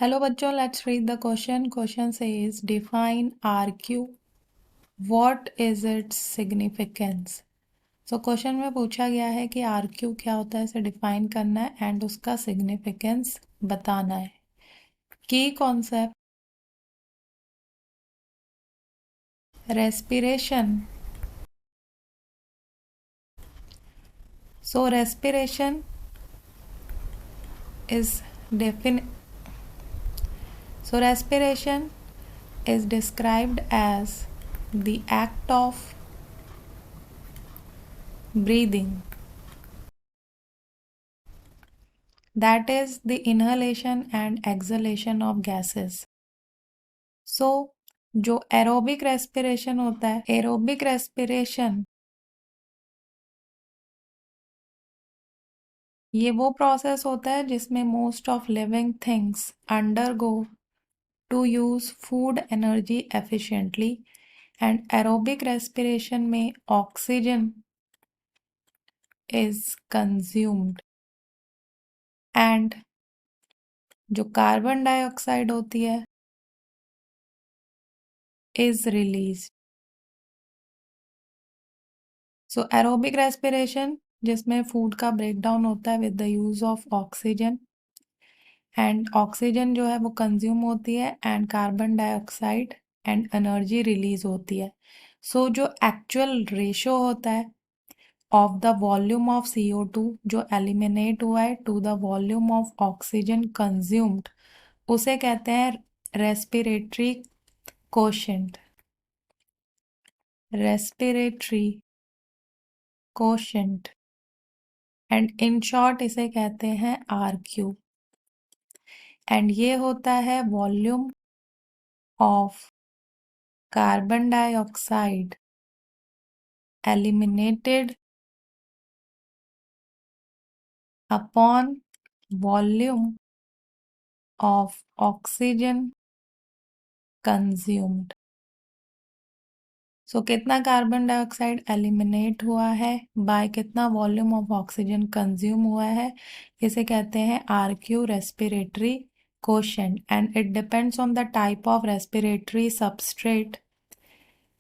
Hello बच्चों, let's read the question. Question says define RQ. What is its significance. So question में पूछा गया है कि RQ क्या होता है, इसे डिफाइन करना है एंड उसका सिग्निफिकेंस बताना है. की concept respiration. So respiration is defin so respiration is described as the act of breathing, that is the inhalation and exhalation of gases. सो जो एरोबिक रेस्पिरेशन होता है, एरोबिक रेस्पिरेशन ये वो प्रोसेस होता है जिसमें most of living things undergo to use food energy efficiently. And aerobic respiration में oxygen is consumed and जो कार्बन डाइऑक्साइड होती है is release. So aerobic respiration जिसमें फूड का ब्रेकडाउन होता है with the use of oxygen and oxygen जो है वो कंज्यूम होती है and carbon dioxide and energy release होती है. सो जो एक्चुअल रेशो होता है of the volume of CO2 जो एलिमिनेट हुआ है to the volume of oxygen consumed, उसे कहते हैं respiratory quotient. Respiratory quotient and in short इसे कहते हैं RQ. एंड ये होता है volume of carbon dioxide eliminated upon volume of oxygen consumed. So कितना कार्बन डाइऑक्साइड एलिमिनेट हुआ है बाय कितना वॉल्यूम ऑफ ऑक्सीजन कंज्यूम हुआ है, इसे कहते हैं RQ respiratory quotient. And it depends on the type of respiratory substrate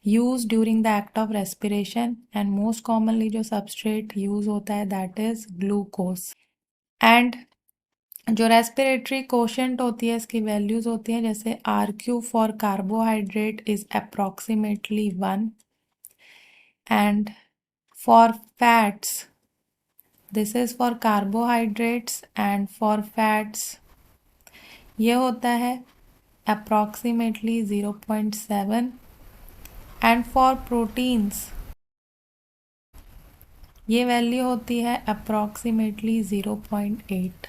use during the act of respiration. And most commonly जो सबस्ट्रेट यूज होता है दैट इज ग्लूकोज. एंड जो respiratory quotient होती है इसकी वैल्यूज होती हैं जैसे RQ for carbohydrate is approximately 1 and for fats this is for carbohydrates and for fats ये होता है अप्रॉक्सीमेटली 0.7 एंड फॉर प्रोटीन्स ये वैल्यू होती है अप्रॉक्सीमेटली 0.8.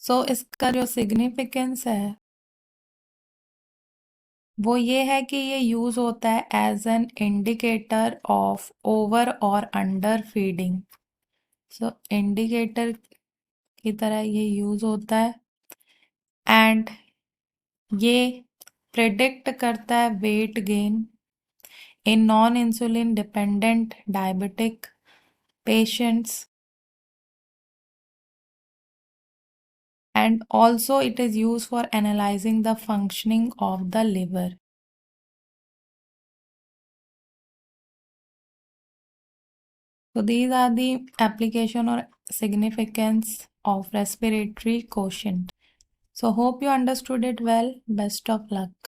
सो इसका जो सिग्निफिकेंस है वो ये है कि ये यूज होता है as an indicator of over और अंडर फीडिंग. सो इंडिकेटर की तरह ये यूज होता है एंड ये प्रिडिक्ट करता है weight gain in non insulin dependent diabetic patients. And also it is used for analyzing the functioning of the liver. So these are the application or significance of respiratory quotient. So hope you understood it well. Best of luck.